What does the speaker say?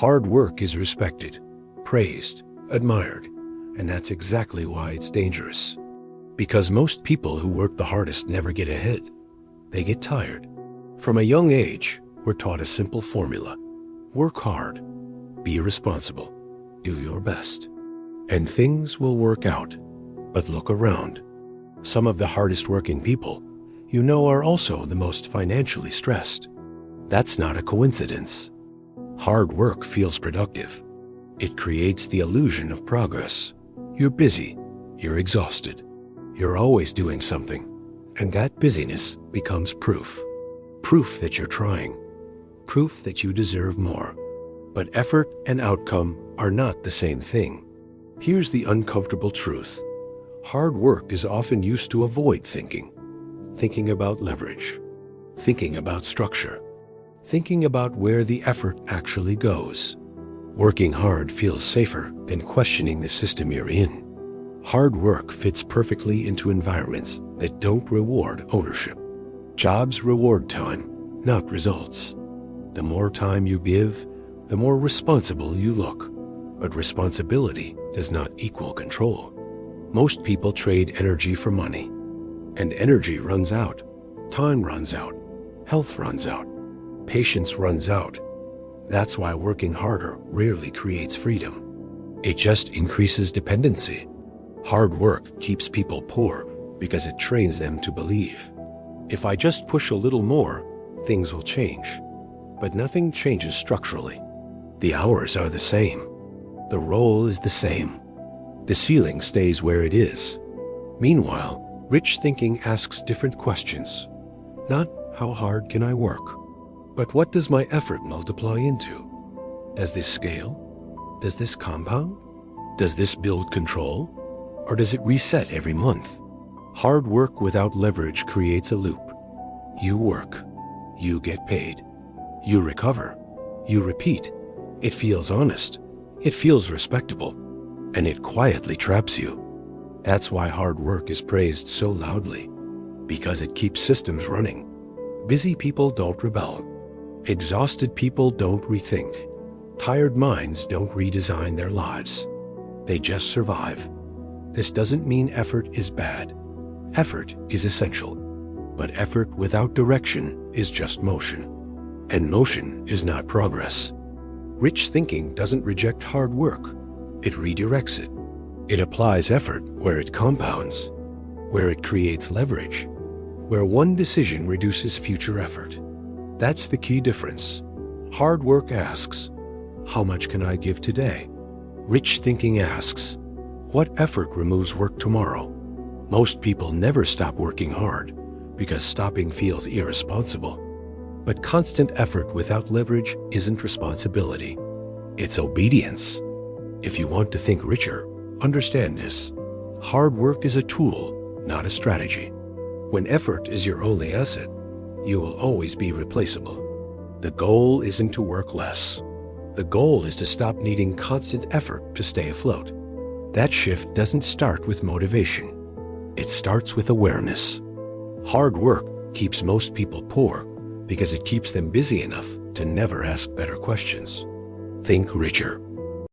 Hard work is respected, praised, admired, and that's exactly why it's dangerous. Because most people who work the hardest never get ahead. They get tired. From a young age, we're taught a simple formula. Work hard, be responsible, do your best, and things will work out. But look around. Some of the hardest working people you know are also the most financially stressed. That's not a coincidence. Hard work feels productive. It creates the illusion of progress. You're busy, you're exhausted, you're always doing something, and that busyness becomes proof. Proof that you're trying, proof that you deserve more. But effort and outcome are not the same thing. Here's the uncomfortable truth. Hard work is often used to avoid thinking about leverage, thinking about structure, thinking about where the effort actually goes. Working hard feels safer than questioning the system you're in. Hard work fits perfectly into environments that don't reward ownership. Jobs reward time, not results. The more time you give, the more responsible you look. But responsibility does not equal control. Most people trade energy for money. And energy runs out. Time runs out. Health runs out. Patience runs out. That's why working harder rarely creates freedom. It just increases dependency. Hard work keeps people poor because it trains them to believe, if I just push a little more, things will change. But nothing changes structurally. The hours are the same. The role is the same. The ceiling stays where it is. Meanwhile, rich thinking asks different questions. Not how hard can I work, but what does my effort multiply into? Does this scale? Does this compound? Does this build control? Or does it reset every month? Hard work without leverage creates a loop. You work, you get paid, you recover, you repeat. It feels honest, it feels respectable, and it quietly traps you. That's why hard work is praised so loudly, because it keeps systems running. Busy people don't rebel. Exhausted people don't rethink. Tired minds don't redesign their lives. They just survive. This doesn't mean effort is bad. Effort is essential. But effort without direction is just motion. And motion is not progress. Rich thinking doesn't reject hard work. It redirects it. It applies effort where it compounds, where it creates leverage, where one decision reduces future effort. That's the key difference. Hard work asks, how much can I give today? Rich thinking asks, what effort removes work tomorrow? Most people never stop working hard because stopping feels irresponsible. But constant effort without leverage isn't responsibility. It's obedience. If you want to think richer, understand this. Hard work is a tool, not a strategy. When effort is your only asset, you will always be replaceable. The goal isn't to work less. The goal is to stop needing constant effort to stay afloat. That shift doesn't start with motivation. It starts with awareness. Hard work keeps most people poor because it keeps them busy enough to never ask better questions. Think richer.